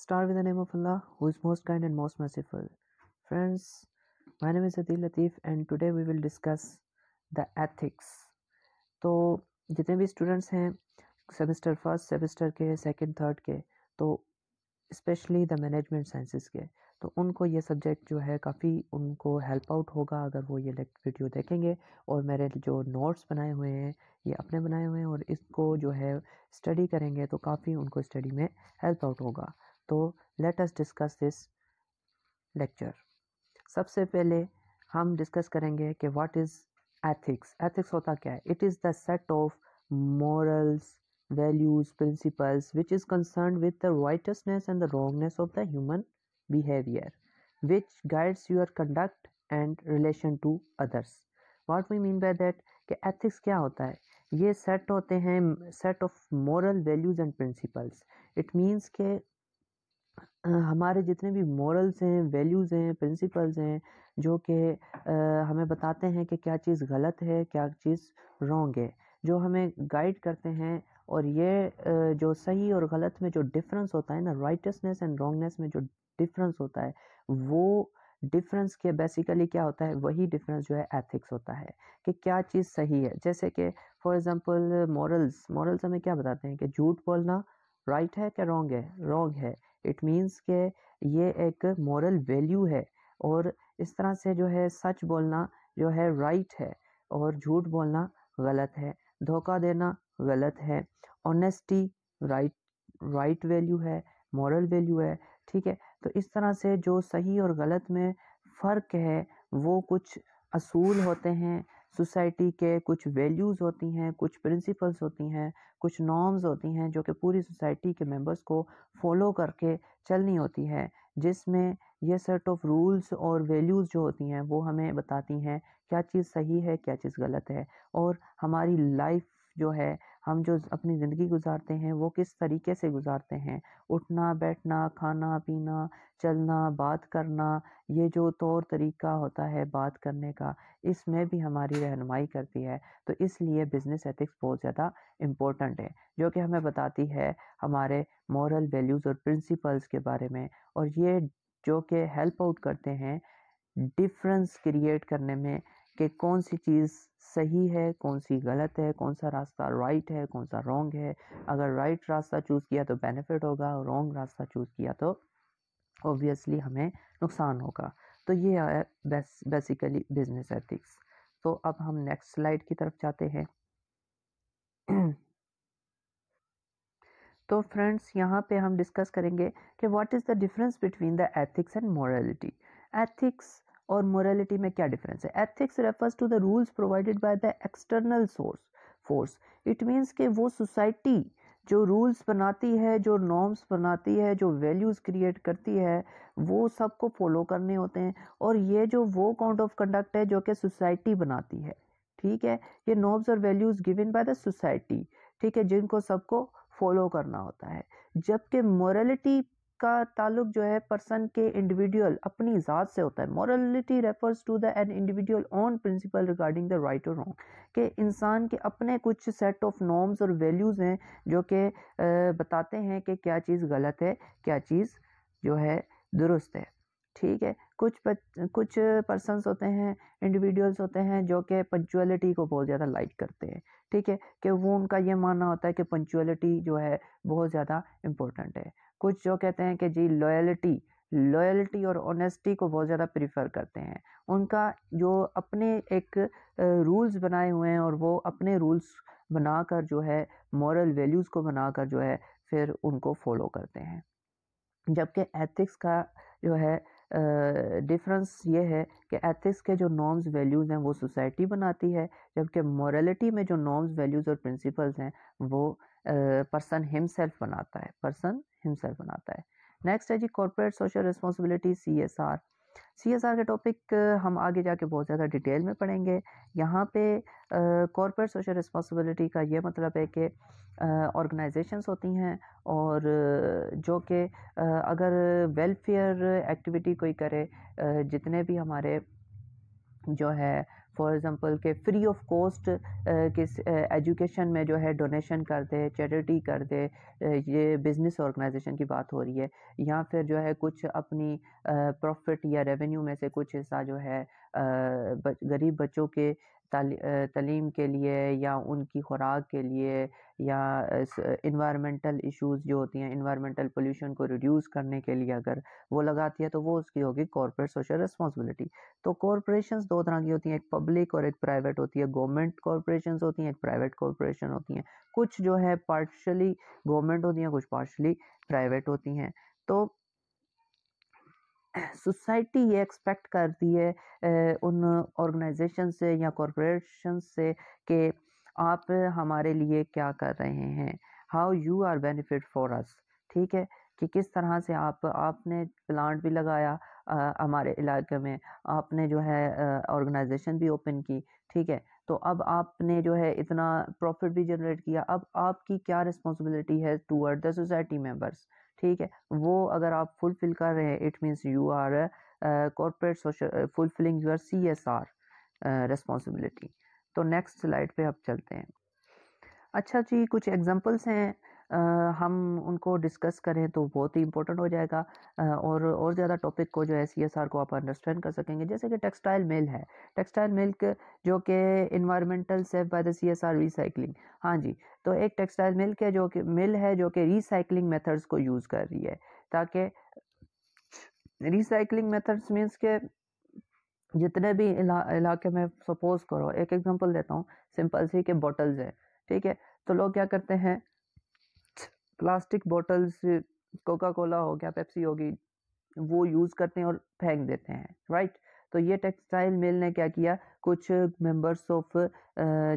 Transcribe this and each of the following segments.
Start with the name of Allah, who is most kind and most merciful. Friends, my name is Adil Latif and today we will discuss the ethics. तो जितने भी students हैं semester first semester के second third के, तो specially the management sciences के, तो उनको ये सब्जेक्ट जो है काफ़ी उनको हेल्प आउट होगा अगर वो ये वीडियो देखेंगे। और मेरे जो नोट्स बनाए हुए हैं ये अपने बनाए हुए हैं और इसको जो है स्टडी करेंगे तो काफ़ी उनको स्टडी में हेल्प आउट होगा। तो let us discuss this lecture. सबसे पहले हम डिस्कस करेंगे कि व्हाट इज़ एथिक्स। एथिक्स होता क्या है? It is the set of morals, values, principles which is concerned with the righteousness and the wrongness of the human behavior, which guides your conduct and relation to others. What we mean by that कि ethics क्या होता है? ये set होते हैं, set of moral values and principles. It means कि हमारे जितने भी मॉरल्स हैं, वैल्यूज़ हैं, प्रिंसिपल्स हैं, जो कि हमें बताते हैं कि क्या चीज़ गलत है, क्या चीज़ रॉन्ग है, जो हमें गाइड करते हैं। और ये जो सही और गलत में जो डिफरेंस होता है ना, राइटनेस एंड रॉन्गनेस में जो डिफरेंस होता है, वो डिफरेंस के बेसिकली क्या होता है, वही डिफरेंस जो है एथिक्स होता है कि क्या चीज़ सही है। जैसे कि फॉर एग्जांपल मॉरल्स हमें क्या बताते हैं कि झूठ बोलना राइट है क्या रॉन्ग है? रॉन्ग है। इट मीन्स के ये एक मॉरल वैल्यू है। और इस तरह से जो है सच बोलना जो है राइट है और झूठ बोलना गलत है। धोखा देना गलत है। ऑनेस्टी राइट वैल्यू है, मॉरल वैल्यू है। ठीक है, तो इस तरह से जो सही और गलत में फ़र्क है वो कुछ असूल होते हैं, सोसाइटी के कुछ वैल्यूज़ होती हैं, कुछ प्रिंसिपल्स होती हैं, कुछ नॉर्म्स होती हैं जो कि पूरी सोसाइटी के मेंबर्स को फॉलो करके चलनी होती है, जिसमें ये सेट ऑफ रूल्स और वैल्यूज़ जो होती हैं वो हमें बताती हैं क्या चीज़ सही है, क्या चीज़ गलत है। और हमारी लाइफ जो है, हम जो अपनी ज़िंदगी गुजारते हैं वो किस तरीके से गुजारते हैं, उठना बैठना, खाना पीना, चलना, बात करना, ये जो तौर तरीका होता है बात करने का, इसमें भी हमारी रहनुमाई करती है। तो इसलिए बिज़नेस एथिक्स बहुत ज़्यादा इम्पोर्टेंट है, जो कि हमें बताती है हमारे मॉरल वैल्यूज़ और प्रिंसिपल्स के बारे में। और ये जो कि हेल्प आउट करते हैं डिफरेंस क्रिएट करने में कि कौन सी चीज़ सही है, कौन सी गलत है, कौन सा रास्ता राइट है, कौन सा रॉन्ग है। अगर राइट रास्ता चूज़ किया तो बेनिफिट होगा और रॉन्ग रास्ता चूज़ किया तो ऑब्वियसली हमें नुकसान होगा। तो ये है बेसिकली बिजनेस एथिक्स। तो अब हम नेक्स्ट स्लाइड की तरफ जाते हैं। तो फ्रेंड्स, यहाँ पे हम डिस्कस करेंगे कि what is the difference between the ethics and morality. Ethics और मोरालिटी में क्या डिफरेंस है? Ethics refers to the rules provided by the external force. It means कि वो सोसाइटी जो रूल्स बनाती है, जो नॉर्म्स बनाती है, जो वैल्यूज़ क्रिएट करती है, वो सबको फॉलो करने होते हैं। और ये जो वो काउंट ऑफ कंडक्ट है जो कि सोसाइटी बनाती है। ठीक है, ये नॉर्म्स और values given by the society, ठीक है, जिनको सबको फॉलो करना होता है। जबकि मोरालिटी का ताल्लुक जो है पर्सन के इंडिविजुअल अपनी ज़ात से होता है। Morality refers to the an individual on principle regarding the right और रॉन्ग, कि इंसान के अपने कुछ सेट ऑफ नॉर्म्स और वैल्यूज़ हैं जो कि बताते हैं कि क्या चीज़ गलत है, क्या चीज़ जो है दुरुस्त है। ठीक है, कुछ पर्सन्स होते हैं, इंडिविजुअल्स होते हैं जो कि पंक्चुअलिटी को बहुत ज़्यादा लाइक करते हैं। ठीक है, कि वो उनका ये मानना होता है कि पंक्चुअलिटी जो है बहुत ज़्यादा इम्पोर्टेंट है। कुछ जो कहते हैं कि जी लॉयल्टी और ऑनेस्टी को बहुत ज़्यादा प्रीफर करते हैं। उनका जो अपने एक रूल्स बनाए हुए हैं और वो अपने रूल्स बनाकर जो है मॉरल वैल्यूज़ को बनाकर जो है फिर उनको फॉलो करते हैं। जबकि एथिक्स का जो है डिफरेंस ये है कि एथिक्स के जो नॉर्म्स वैल्यूज़ हैं वो सोसाइटी बनाती है, जबकि मोरालिटी में जो नॉर्म्स वैल्यूज़ और प्रिंसिपल्स हैं वो पर्सन हिमसेल्फ बनाता है। नेक्स्ट है जी कॉर्पोरेट सोशल रिस्पॉन्सिबिलिटी, CSR के टॉपिक हम आगे जाके बहुत ज़्यादा डिटेल में पढ़ेंगे। यहाँ पे कॉर्पोरेट सोशल रिस्पॉन्सिबिलिटी का ये मतलब है कि ऑर्गेनाइजेशंस होती हैं और जो कि अगर वेलफेयर एक्टिविटी कोई करे, जितने भी हमारे जो है फॉर एग्जांपल के फ्री ऑफ कॉस्ट किस एजुकेशन में जो है डोनेशन कर दे, चैरिटी कर दे, ये बिजनेस ऑर्गेनाइजेशन की बात हो रही है, या फिर जो है कुछ अपनी प्रॉफिट या रेवेन्यू में से कुछ हिस्सा जो है गरीब बच्चों के तालीम के लिए या उनकी खुराक के लिए या इन्वायरमेंटल इश्यूज जो होती हैं, इन्वायरमेंटल पोल्यूशन को रिड्यूस करने के लिए अगर वो लगाती है तो वो उसकी होगी कॉर्पोरेट सोशल रिस्पॉन्सिबिलिटी। तो कॉरपोरेशंस दो तरह की होती हैं, एक पब्लिक और एक प्राइवेट होती है। गवर्नमेंट कॉरपोरेशंस होती हैं, एक प्राइवेट कॉरपोरेशन होती हैं। कुछ जो है पार्शली गवर्नमेंट होती हैं, कुछ पार्शली प्राइवेट होती हैं। तो सोसाइटी ये एक्सपेक्ट करती है उन ऑर्गेनाइजेशन से या कॉरपोरेशन से कि आप हमारे लिए क्या कर रहे हैं, how you are benefit for us. ठीक है, कि किस तरह से आपने प्लांट भी लगाया हमारे इलाके में, आपने जो है ऑर्गेनाइजेशन भी ओपन की, ठीक है, तो अब आपने जो है इतना प्रॉफिट भी जनरेट किया, अब आपकी क्या रिस्पॉन्सिबिलिटी है टूवर्ड द सोसाइटी मेंबर्स। ठीक है, वो अगर आप फुलफिल कर रहे हैं, it means you are corporate social fulfilling your CSR responsibility. तो नेक्स्ट स्लाइड पे अब चलते हैं। अच्छा जी, कुछ एग्जांपल्स हैं, हम उनको डिस्कस करें तो बहुत ही इंपॉर्टेंट हो जाएगा और ज़्यादा टॉपिक को जो है CSR को आप अंडरस्टैंड कर सकेंगे। जैसे कि टेक्सटाइल मिल है, टेक्सटाइल मिल्क जो कि environmental safe by the CSR recycling. हाँ जी, तो एक टेक्सटाइल मिल्क है जो कि रिसाइकलिंग मेथड्स को यूज़ कर रही है, ताकि रिसाइकलिंग मेथड्स मीन्स के जितने भी इलाके में, सपोज करो एक एग्जांपल देता हूँ, सिंपल सी के बॉटल्स है, ठीक है, तो लोग क्या करते हैं, प्लास्टिक बॉटल्स, कोका कोला हो गया, पेप्सी होगी, वो यूज़ करते हैं और फेंक देते हैं, राइट। तो ये टेक्सटाइल मिल ने क्या किया, कुछ मेंबर्स ऑफ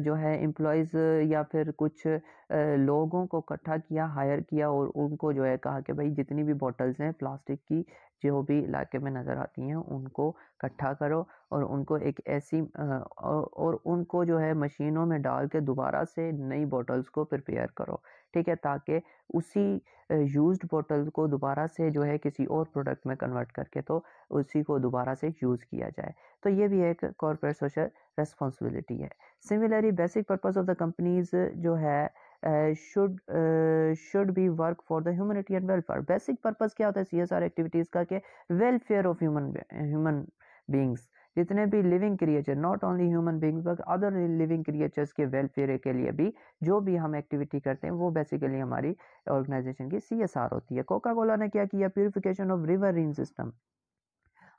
जो है एम्प्लॉयज़ या फिर कुछ लोगों को इकट्ठा किया, हायर किया, और उनको जो है कहा कि भाई जितनी भी बॉटल्स हैं प्लास्टिक की जो भी इलाके में नज़र आती हैं उनको इकट्ठा करो और उनको एक ऐसी और उनको जो है मशीनों में डाल के दोबारा से नई बॉटल्स को प्रिपेयर करो, ठीक है, ताकि उसी यूज्ड बॉटल को दोबारा से जो है किसी और प्रोडक्ट में कन्वर्ट करके तो उसी को दोबारा से यूज़ किया जाए। तो ये भी एक कॉर्पोरेट सोशल रिस्पॉन्सिबिलिटी है। Similarly basic purpose of the companies जो है should be work for the humanity and welfare. Basic purpose क्या होता है CSR एक्टिविटीज़ का, कि वेलफेयर ऑफ ह्यूमन बींग्स, जितने भी living creature, not only human beings but other living creatures के वेलफेयर के लिए भी जो भी हम एक्टिविटी करते हैं वो बेसिकली हमारी ऑर्गेनाइजेशन की CSR होती है। कोका कोला ने क्या किया, प्यूरिफिकेशन ऑफ रिवरइन सिस्टम।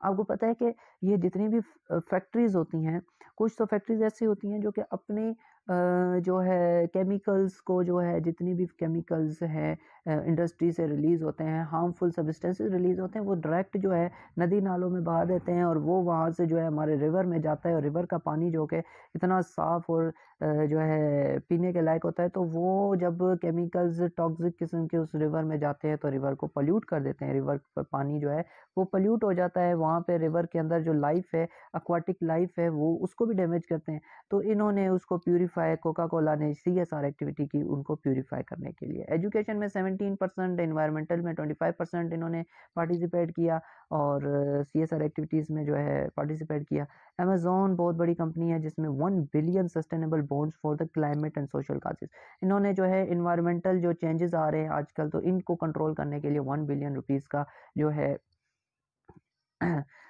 आपको पता है कि ये जितनी भी फैक्ट्रीज होती हैं, कुछ तो फैक्ट्रीज ऐसी होती हैं जो कि अपने जो है केमिकल्स को, जो है जितनी भी केमिकल्स हैं इंडस्ट्री से रिलीज़ होते हैं, हार्मफुल सब्सटेंसेस रिलीज़ होते हैं, वो डायरेक्ट जो है नदी नालों में बहा देते हैं और वो वहाँ से जो है हमारे रिवर में जाता है, और रिवर का पानी जो कि इतना साफ़ और जो है पीने के लायक होता है, तो वो जब केमिकल्स टॉक्सिक किस्म के उस रिवर में जाते हैं तो रिवर को पोल्यूट कर देते हैं। रिवर का पानी जो है वो पोल्यूट हो जाता है, वहाँ पे रिवर के अंदर जो लाइफ है, एक्वाटिक लाइफ है, वो उसको भी डैमेज करते हैं। तो इन्होंने उसको प्यूरीफाई, कोका कोला ने CSR एक्टिविटी की उनको प्यूरीफाई करने के लिए। एजुकेशन में 17%, एनवायरमेंटल में 25% इन्होंने पार्टिसिपेट किया और CSR एक्टिविटीज़ में जो है पार्टिसिपेट किया। अमेजोन बहुत बड़ी कंपनी है जिसमें 1 billion sustainable bonds for the climate and social causes. इन्होंने जो है इन्वायरमेंटल जो चेंजेस आ रहे हैं आजकल, तो इनको कंट्रोल करने के लिए 1 बिलियन रुपीज़ का जो है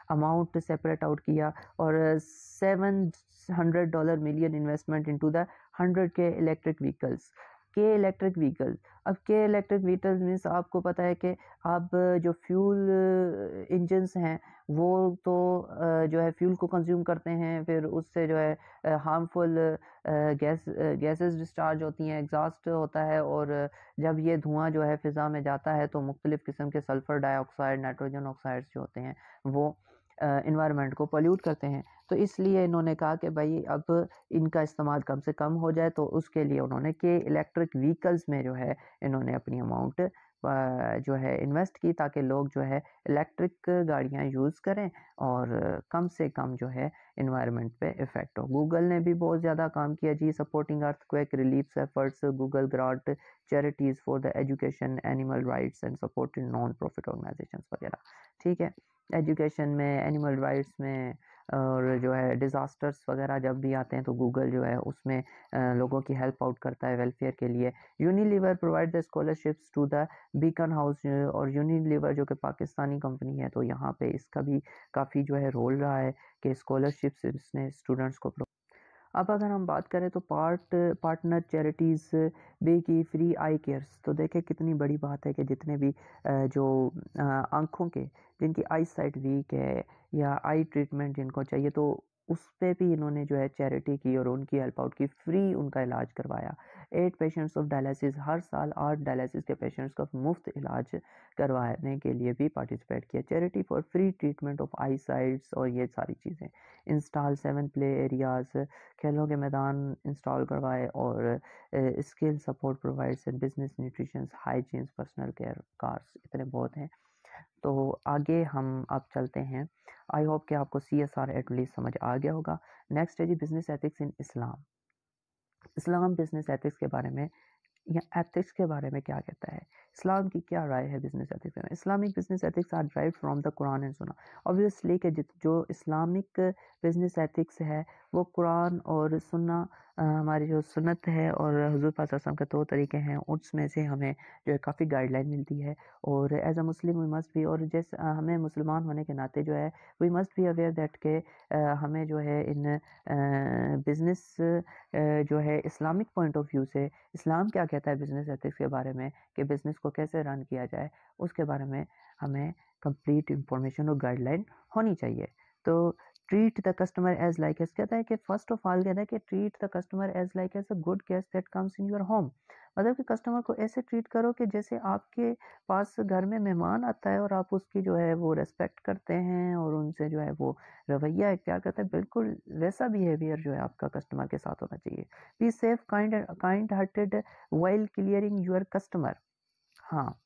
अमाउंट सेपरेट आउट किया और $700 million investment into the 100K electric vehicles. के इलेक्ट्रिक व्हीकल, अब के इलेक्ट्रिक व्हीकल्स मीन्स आपको पता है कि अब जो फ्यूल इंजन्स हैं वो तो जो है फ्यूल को कंज्यूम करते हैं, फिर उससे जो है हार्मफुल गैसेस डिस्चार्ज होती हैं, एग्जॉस्ट होता है, और जब ये धुआं जो है फ़िज़ा में जाता है तो मुख्तलिफ़ किस्म के सल्फ़र डाइऑक्साइड, नाइट्रोजन ऑक्साइड्स जो होते हैं वो इन्वायरमेंट को पोल्यूट करते हैं। तो इसलिए इन्होंने कहा कि भाई अब इनका इस्तेमाल कम से कम हो जाए, तो उसके लिए उन्होंने कि इलेक्ट्रिक व्हीकल्स में जो है इन्होंने अपनी अमाउंट जो है इन्वेस्ट की, ताकि लोग जो है इलेक्ट्रिक गाड़ियाँ यूज़ करें और कम से कम जो है इन्वायरमेंट पे इफ़ेक्ट हो। गूगल ने भी बहुत ज़्यादा काम किया जी, supporting earthquake relief efforts, Google grant charities for the education, animal rights and supported non profit organisations वगैरह, ठीक है। एजुकेशन में, एनिमल राइट्स में, और जो है डिज़ास्टर्स वगैरह जब भी आते हैं तो गूगल जो है उसमें लोगों की हेल्प आउट करता है वेलफेयर के लिए। Unilever provide the scholarships to the Beacon House, और यूनिलीवर जो कि पाकिस्तानी कंपनी है, तो यहाँ पे इसका भी काफ़ी जो है रोल रहा है कि स्कॉलरशिप्स इसने स्टूडेंट्स को। अब अगर हम बात करें तो पार्टनर चैरिटीज़ बे की फ्री आई केयर्स, तो देखें कितनी बड़ी बात है कि जितने भी जो आँखों के, जिनकी आई साइट वीक है या आई ट्रीटमेंट जिनको चाहिए, तो उस पे भी इन्होंने जो है चैरिटी की और उनकी हेल्प आउट की, फ्री उनका इलाज करवाया। 8 पेशेंट्स ऑफ डायलिसिस, हर साल 8 डायलिसिस के पेशेंट्स का मुफ्त इलाज करवाने के लिए भी पार्टिसिपेट किया। Charity for free treatment of I sites और ये सारी चीज़ें। इंस्टॉल 7 प्ले एरियाज, खेलों के मैदान इंस्टॉल करवाए, और skill support provides and business nutrition hygienes personal care cars, इतने बहुत हैं। तो आगे हम अब चलते हैं। आई होप कि आपको CSR एटलीस्ट समझ आ गया होगा। नेक्स्ट है जी बिजनेस एथिक्स इन इस्लाम। इस्लाम बिजनेस एथिक्स के बारे में या एथिक्स के बारे में क्या कहता है, इस्लाम की क्या राय है बिजनेस एथिक्स में। Islamic business ethics are drive from the Quran and Sunnah. Obviously कि जो इस्लामिक बिजनेस एथिक्स है वो कुरान और सुन्ना, हमारी जो सुन्नत है और हुजूर पाक सल्लल्लाहु अलैहि वसल्लम के 2 तरीके हैं, उसमें से हमें जो है काफ़ी गाइडलाइन मिलती है। और as a Muslim we must भी, और जैसे हमें मुसलमान होने के नाते जो है we must be aware that के हमें जो है इन बिजनेस जो है इस्लामिक पॉइंट ऑफ व्यू से इस्लाम क्या कहता है बिजनेस एथिक्स के बारे में, कि बिजनेस को कैसे रन किया जाए, उसके बारे में हमें कंप्लीट इंफॉर्मेशन और गाइडलाइन होनी चाहिए। तो treat the customer as like as कहता है कि फर्स्ट ऑफ ऑल कहता है कि treat the customer as like as a good guest that comes in your home. मतलब कि कस्टमर को ऐसे ट्रीट करो कि जैसे आपके पास घर में मेहमान आता है और आप उसकी जो है वो रेस्पेक्ट करते हैं और उनसे जो है वो रवैया इख्तियार करते हैं, बिल्कुल वैसा बिहेवियर जो है आपका कस्टमर के साथ होना चाहिए। Be safe kind hearted while clearing your customer. हाँ,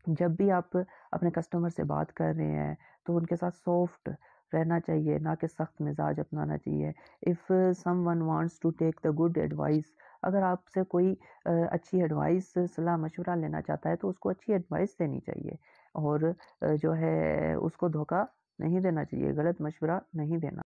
जब भी आप अपने कस्टमर से बात कर रहे हैं तो उनके साथ सॉफ्ट रहना चाहिए, ना कि सख्त मिजाज अपनाना चाहिए। If someone wants to take the good advice, अगर आपसे कोई अच्छी एडवाइस, सलाह मशवरा लेना चाहता है तो उसको अच्छी एडवाइस देनी चाहिए, और जो है उसको धोखा नहीं देना चाहिए, गलत मशवरा नहीं देना।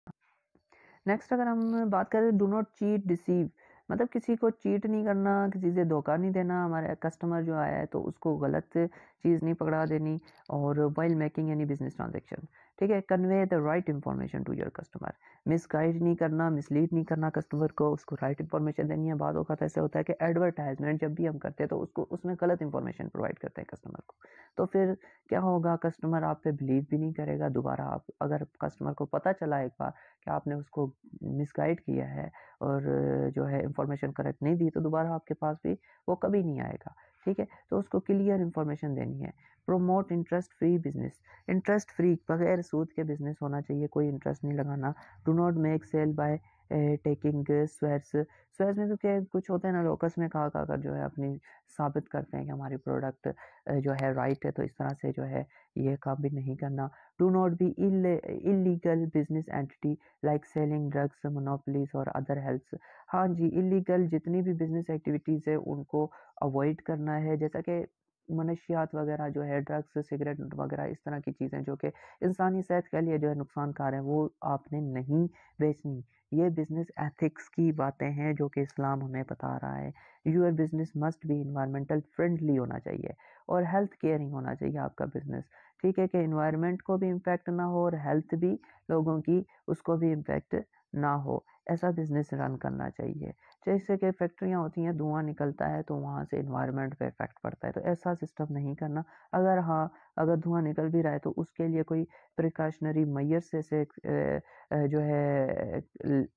नेक्स्ट अगर हम बात करें, डू नॉट चीट डिसीव, मतलब किसी को चीट नहीं करना, किसी से धोखा नहीं देना, हमारे कस्टमर जो आया है तो उसको गलत चीज़ नहीं पकड़ा देनी। और while making any business transaction, ठीक है, convey the right information to your customer, misguide नहीं करना, मिसलीड नहीं करना कस्टमर को, उसको राइट इन्फॉर्मेशन देनी है। बाद वक्त ऐसा होता है कि एडवर्टाइजमेंट जब भी हम करते हैं तो उसको उसमें गलत इन्फॉर्मेशन प्रोवाइड करते हैं कस्टमर को, तो फिर क्या होगा, कस्टमर आप पे बिलीव भी नहीं करेगा दोबारा। आप अगर कस्टमर को पता चला एक बार कि आपने उसको मिसगाइड किया है और जो है इंफॉर्मेशन करेक्ट नहीं दी, तो दोबारा आपके पास भी वो कभी नहीं आएगा। ठीक है, तो उसको क्लियर इंफॉर्मेशन देनी है। Promote interest free business, interest free बगैर सूद के बिजनेस होना चाहिए, कोई इंटरेस्ट नहीं लगाना। Do not make sale by taking swears, swears में तो क्या कुछ होता है ना, लोकस में कहा कर जो है अपनी साबित करते हैं कि हमारी प्रोडक्ट जो है राइट है, तो इस तरह से जो है ये काम भी नहीं करना। Do not be illegal business entity like selling drugs, monopolies और अदर हेल्थ। हाँ जी, इलीगल जितनी भी बिजनेस एक्टिविटीज़ है उनको अवॉइड करना है, जैसा कि मनशियात वगैरह जो है, ड्रग्स, सिगरेट वगैरह, इस तरह की चीज़ें जो कि इंसानी सेहत के लिए जो है नुकसानकार है, वो आपने नहीं बेचनी। ये बिजनेस एथिक्स की बातें हैं जो कि इस्लाम हमें बता रहा है। Your business must be environmental friendly होना चाहिए और हेल्थ केयरिंग होना चाहिए आपका बिजनेस। ठीक है, कि इन्वायरमेंट को भी इम्पैक्ट ना हो और हेल्थ भी लोगों की उसको भी इम्पैक्ट ना हो, ऐसा बिजनेस रन करना चाहिए। जैसे कि फैक्ट्रियाँ होती हैं, धुआं निकलता है तो वहाँ से इन्वायरमेंट पे इफेक्ट पड़ता है, तो ऐसा सिस्टम नहीं करना। अगर हाँ, अगर धुआं निकल भी रहा है तो उसके लिए कोई प्रिकॉशनरी मेजर्स जैसे जो है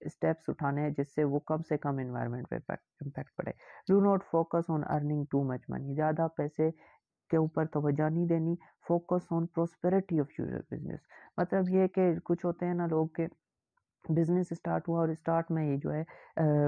स्टेप्स उठाने हैं जिससे वो कम से कम इन्वायरमेंट पे इम्पैक्ट पड़े। Do not focus on earning too much money, ज़्यादा पैसे के ऊपर तवज्जो नहीं देनी। Focus on prosperity of your business, मतलब ये कि कुछ होते हैं ना लोग के बिजनेस स्टार्ट हुआ और स्टार्ट में ही जो है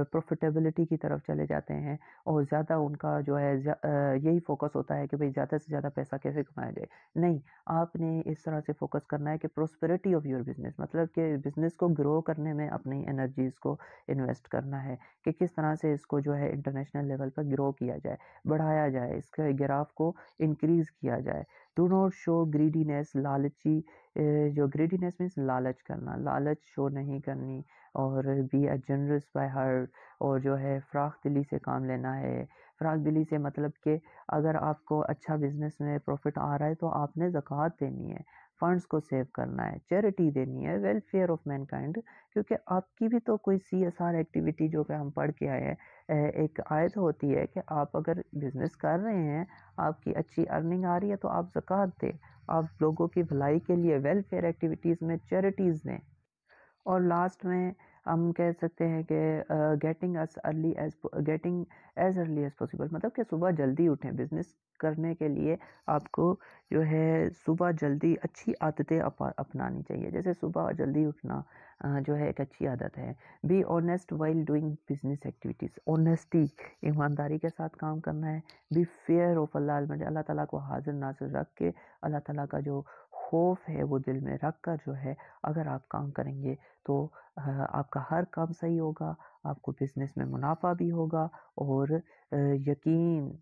प्रॉफिटेबिलिटी की तरफ चले जाते हैं और ज़्यादा उनका जो है यही फोकस होता है कि भाई ज़्यादा से ज़्यादा पैसा कैसे कमाया जाए। नहीं, आपने इस तरह से फोकस करना है कि प्रोस्पेरिटी ऑफ योर बिजनेस, मतलब कि बिजनेस को ग्रो करने में अपनी एनर्जीज को इन्वेस्ट करना है कि किस तरह से इसको जो है इंटरनेशनल लेवल पर ग्रो किया जाए, बढ़ाया जाए, इसके ग्राफ को इंक्रीज किया जाए। डू नॉट शो ग्रीडीनेस, लालची, जो ग्रीडीनेस मीन्स लालच करना, लालच शो नहीं करनी, और be a generous by heart, और जो है फ़राख दिली से काम लेना है। फ़राख दिली से मतलब कि अगर आपको अच्छा बिजनेस में प्रॉफिट आ रहा है तो आपने ज़कात देनी है, फंड्स को सेव करना है, चैरिटी देनी है, वेलफेयर ऑफ मैनकाइंड, क्योंकि आपकी भी तो कोई CSR एक्टिविटी जो कि हम पढ़ के आए हैं, एक आयत होती है कि आप अगर बिजनेस कर रहे हैं, आपकी अच्छी अर्निंग आ रही है तो आप ज़कात दें, आप लोगों की भलाई के लिए वेलफेयर एक्टिविटीज़ में चैरिटीज़ दें। और लास्ट में हम कह सकते हैं कि getting as early as possible, मतलब कि सुबह जल्दी उठें। बिजनेस करने के लिए आपको जो है सुबह जल्दी अच्छी आदतें अपनानी चाहिए, जैसे सुबह जल्दी उठना जो है एक अच्छी आदत है। Be honest while doing business activities, honesty, ईमानदारी के साथ काम करना है। बी फेयर ऑफ अल्लाह, अल्लाह ताला को हाजिर नाजिर रख के, अल्लाह ताला का जो खौफ है वो दिल में रख कर जो है अगर आप काम करेंगे तो आपका हर काम सही होगा, आपको बिजनेस में मुनाफा भी होगा, और यकीन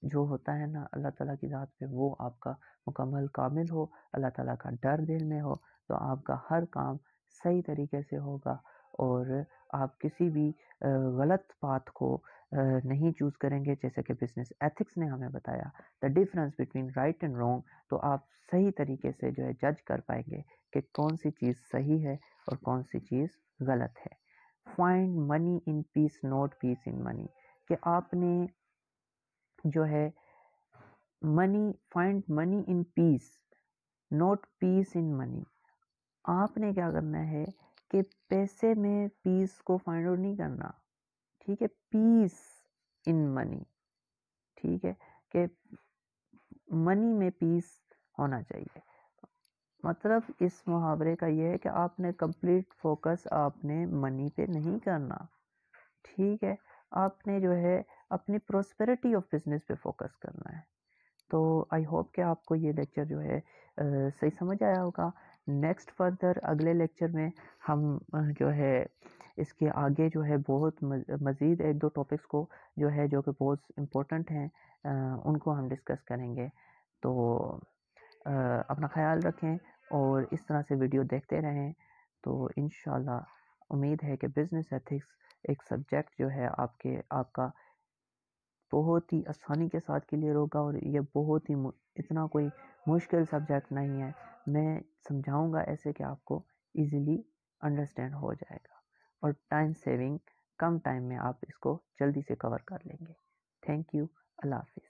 जो होता है ना अल्लाह ताला की ज़ात पे, वो आपका मुकम्मल कामिल हो, अल्लाह ताला का डर दिल में हो, तो आपका हर काम सही तरीके से होगा, और आप किसी भी गलत पाथ को नहीं चूज़ करेंगे। जैसे कि बिजनेस एथिक्स ने हमें बताया the difference between right and wrong, तो आप सही तरीके से जो है जज कर पाएंगे कि कौन सी चीज़ सही है और कौन सी चीज़ गलत है। Find money in peace, not peace in money, कि आपने जो है find money in peace, not peace in money. आपने क्या करना है कि पैसे में पीस को फाइंड आउट नहीं करना, ठीक है, पीस इन मनी, ठीक है, कि मनी में पीस होना चाहिए। मतलब इस मुहावरे का ये है कि आपने कंप्लीट फोकस आपने मनी पे नहीं करना, ठीक है, आपने जो है अपनी प्रोस्पेरिटी ऑफ बिजनेस पे फोकस करना है। तो आई होप कि आपको ये लेक्चर जो है सही समझ आया होगा। नेक्स्ट फर्दर अगले लेक्चर में हम जो है इसके आगे जो है बहुत मज़ीद एक दो टॉपिक्स को जो है जो कि बहुत इम्पोर्टेंट हैं उनको हम डिस्कस करेंगे। तो अपना ख्याल रखें और इस तरह से वीडियो देखते रहें। तो इंशाल्लाह उम्मीद है कि बिज़नेस एथिक्स एक सब्जेक्ट जो है आपका बहुत ही आसानी के साथ क्लियर होगा, और ये बहुत ही इतना कोई मुश्किल सब्जेक्ट नहीं है। मैं समझाऊंगा ऐसे कि आपको इजीली अंडरस्टैंड हो जाएगा, और टाइम सेविंग, कम टाइम में आप इसको जल्दी से कवर कर लेंगे। Thank you. अल्लाह हाफिज़।